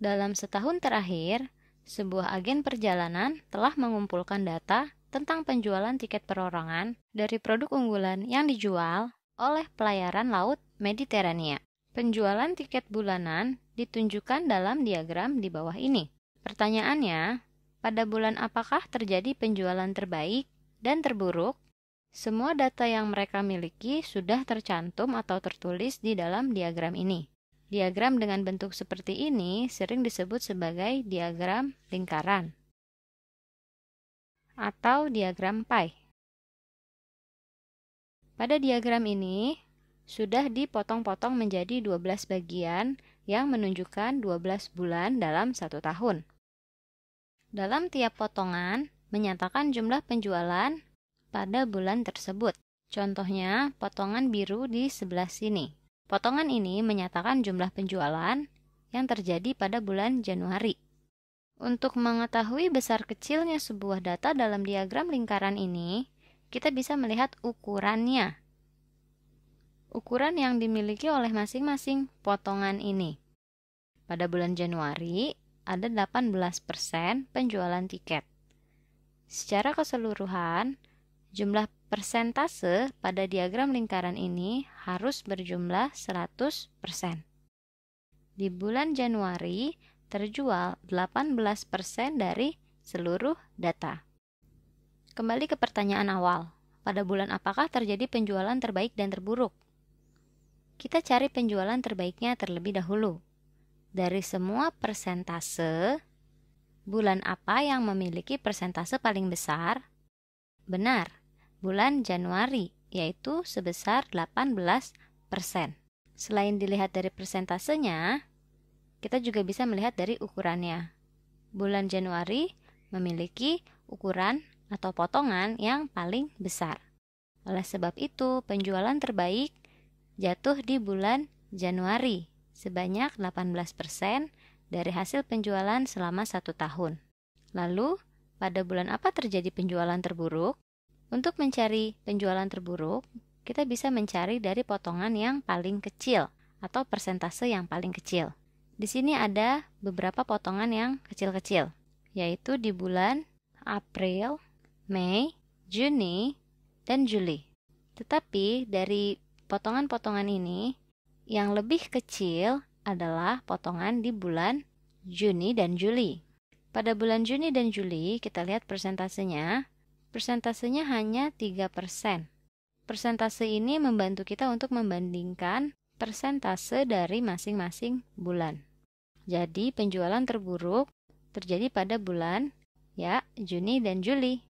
Dalam setahun terakhir, sebuah agen perjalanan telah mengumpulkan data tentang penjualan tiket perorangan dari produk unggulan yang dijual oleh pelayaran laut Mediterania. Penjualan tiket bulanan ditunjukkan dalam diagram di bawah ini. Pertanyaannya, pada bulan apakah terjadi penjualan terbaik dan terburuk? Semua data yang mereka miliki sudah tercantum atau tertulis di dalam diagram ini. Diagram dengan bentuk seperti ini sering disebut sebagai diagram lingkaran atau diagram pie. Pada diagram ini sudah dipotong-potong menjadi 12 bagian yang menunjukkan 12 bulan dalam satu tahun. Dalam tiap potongan menyatakan jumlah penjualan pada bulan tersebut. Contohnya, potongan biru di sebelah sini. Potongan ini menyatakan jumlah penjualan yang terjadi pada bulan Januari. Untuk mengetahui besar kecilnya sebuah data dalam diagram lingkaran ini, kita bisa melihat ukurannya. Ukuran yang dimiliki oleh masing-masing potongan ini. Pada bulan Januari, ada 18% penjualan tiket. Secara keseluruhan, jumlah persentase pada diagram lingkaran ini harus berjumlah 100%. Di bulan Januari, terjual 18% dari seluruh data. Kembali ke pertanyaan awal, pada bulan apakah terjadi penjualan terbaik dan terburuk? Kita cari penjualan terbaiknya terlebih dahulu. Dari semua persentase, bulan apa yang memiliki persentase paling besar? Benar, bulan Januari, yaitu sebesar 18%. Selain dilihat dari persentasenya, kita juga bisa melihat dari ukurannya. Bulan Januari memiliki ukuran atau potongan yang paling besar. Oleh sebab itu, penjualan terbaik jatuh di bulan Januari, sebanyak 18% dari hasil penjualan selama 1 tahun. Lalu, pada bulan apa terjadi penjualan terburuk? Untuk mencari penjualan terburuk, kita bisa mencari dari potongan yang paling kecil atau persentase yang paling kecil. Di sini ada beberapa potongan yang kecil-kecil, yaitu di bulan April, Mei, Juni, dan Juli. Tetapi dari potongan-potongan ini, yang lebih kecil adalah potongan di bulan Juni dan Juli. Pada bulan Juni dan Juli, kita lihat persentasenya hanya 3%. Persentase ini membantu kita untuk membandingkan persentase dari masing-masing bulan. Jadi, penjualan terburuk terjadi pada bulan Juni dan Juli.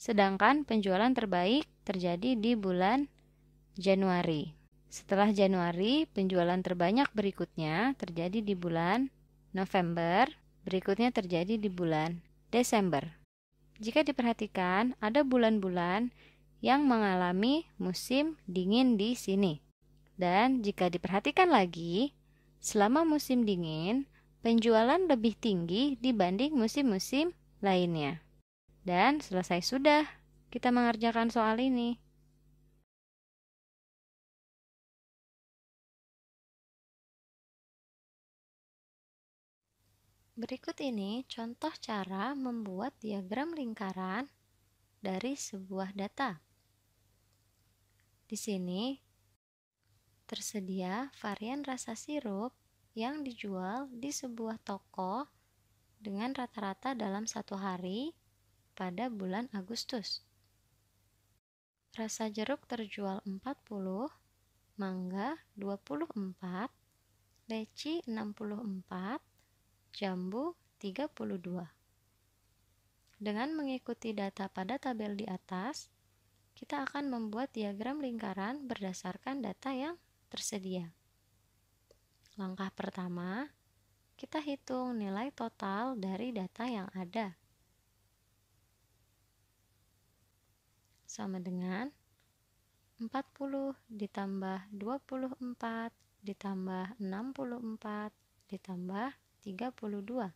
Sedangkan penjualan terbaik terjadi di bulan Januari. Setelah Januari, penjualan terbanyak berikutnya terjadi di bulan November, berikutnya terjadi di bulan Desember. Jika diperhatikan, ada bulan-bulan yang mengalami musim dingin di sini. Dan jika diperhatikan lagi, selama musim dingin, penjualan lebih tinggi dibanding musim-musim lainnya. Dan selesai sudah kita mengerjakan soal ini. Berikut ini contoh cara membuat diagram lingkaran dari sebuah data. Di sini tersedia varian rasa sirup yang dijual di sebuah toko dengan rata-rata dalam 1 hari pada bulan Agustus. Rasa jeruk terjual 40, mangga 24, leci 64, jambu 32. Dengan mengikuti data pada tabel di atas, kita akan membuat diagram lingkaran berdasarkan data yang tersedia. Langkah pertama, kita hitung nilai total dari data yang ada. Sama dengan 40 ditambah 24 ditambah 64 ditambah 32.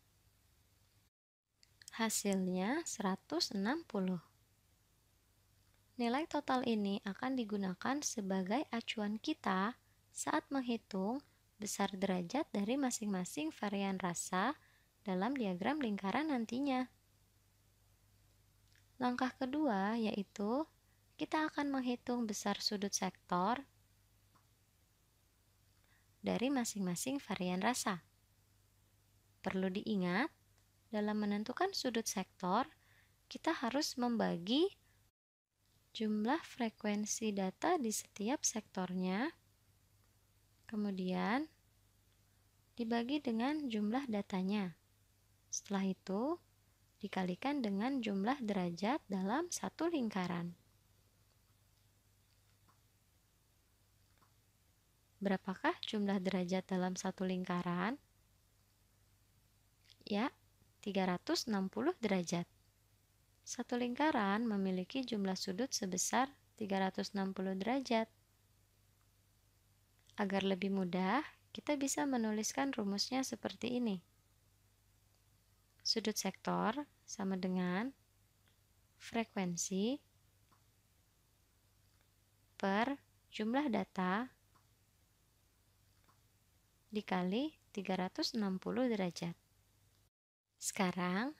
Hasilnya 160. Nilai total ini akan digunakan sebagai acuan kita saat menghitung besar derajat dari masing-masing varian rasa dalam diagram lingkaran nantinya. Langkah kedua yaitu kita akan menghitung besar sudut sektor dari masing-masing varian rasa. Perlu diingat, dalam menentukan sudut sektor, kita harus membagi jumlah frekuensi data di setiap sektornya, kemudian dibagi dengan jumlah datanya. Setelah itu, dikalikan dengan jumlah derajat dalam satu lingkaran. Berapakah jumlah derajat dalam satu lingkaran? Ya, 360 derajat. Satu lingkaran memiliki jumlah sudut sebesar 360 derajat. Agar lebih mudah, kita bisa menuliskan rumusnya seperti ini. Sudut sektor sama dengan frekuensi per jumlah data dikali 360 derajat. Sekarang,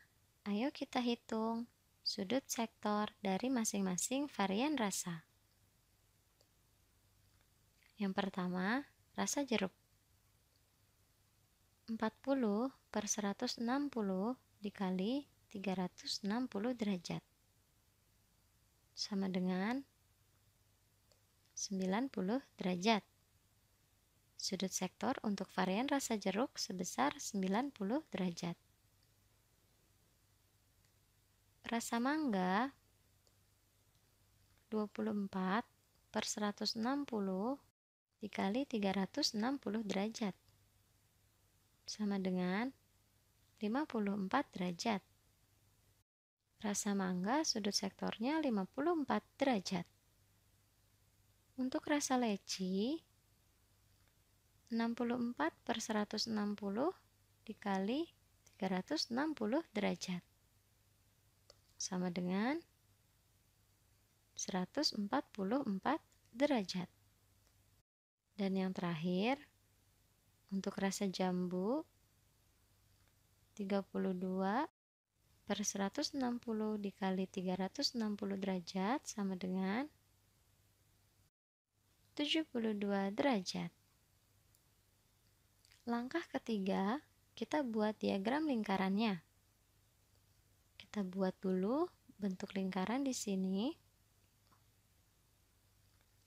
ayo kita hitung sudut sektor dari masing-masing varian rasa. Yang pertama, rasa jeruk. 40 per 160 dikali 360 derajat. Sama dengan 90 derajat. Sudut sektor untuk varian rasa jeruk sebesar 90 derajat. Rasa mangga 24 per 160 dikali 360 derajat sama dengan 54 derajat. Rasa mangga sudut sektornya 54 derajat. Untuk rasa leci 64 per 160 dikali 360 derajat sama dengan 144 derajat. Dan yang terakhir, untuk rasa jambu 32 per 160 dikali 360 derajat sama dengan 72 derajat. Langkah ketiga, kita buat diagram lingkarannya. Kita buat dulu bentuk lingkaran di sini.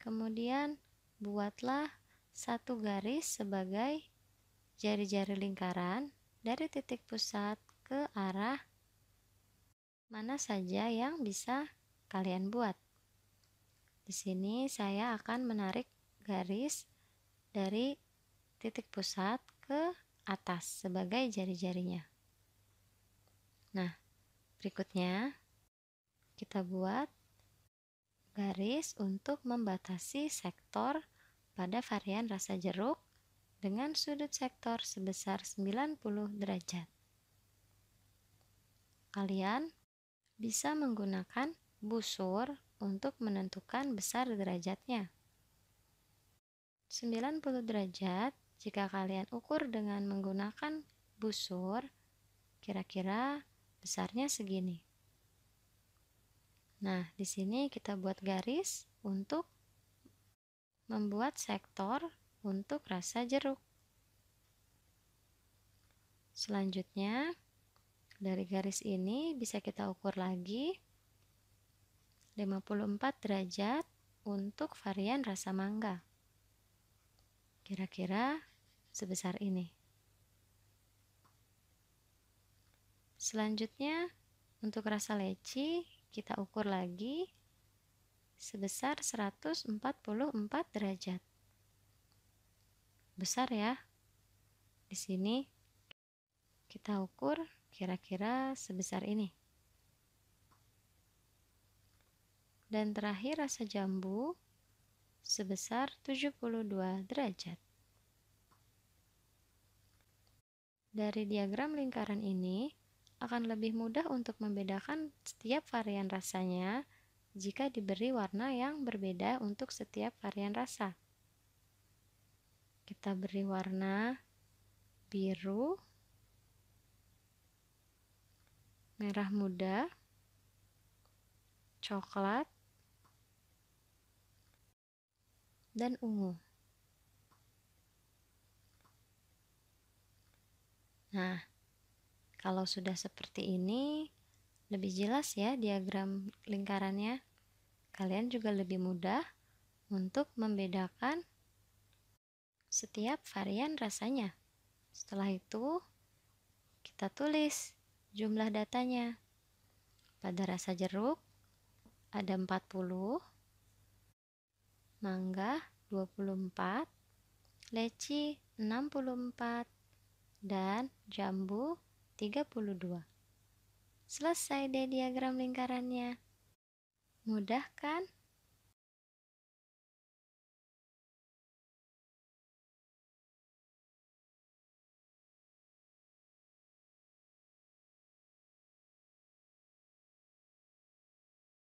Kemudian buatlah satu garis sebagai jari-jari lingkaran dari titik pusat ke arah mana saja yang bisa kalian buat. Di sini saya akan menarik garis dari titik pusat ke atas sebagai jari-jarinya. Nah, berikutnya kita buat garis untuk membatasi sektor pada varian rasa jeruk dengan sudut sektor sebesar 90 derajat. Kalian bisa menggunakan busur untuk menentukan besar derajatnya. 90 derajat jika kalian ukur dengan menggunakan busur, kira-kira besarnya segini. Nah, di sini kita buat garis untuk membuat sektor untuk rasa jeruk. Selanjutnya, dari garis ini bisa kita ukur lagi 54 derajat untuk varian rasa mangga. Kira-kira sebesar ini. Selanjutnya, untuk rasa leci kita ukur lagi sebesar 144 derajat. Besar ya. Di sini kita ukur kira-kira sebesar ini. Dan terakhir rasa jambu sebesar 72 derajat. Dari diagram lingkaran ini akan lebih mudah untuk membedakan setiap varian rasanya jika diberi warna yang berbeda untuk setiap varian rasa. Kita beri warna biru, merah muda, coklat, dan ungu. Nah, kalau sudah seperti ini, lebih jelas ya diagram lingkarannya. Kalian juga lebih mudah untuk membedakan setiap varian rasanya. Setelah itu, kita tulis jumlah datanya. Pada rasa jeruk, ada 40, mangga 24, leci 64, dan jambu 32. Selesai deh diagram lingkarannya. Mudah kan?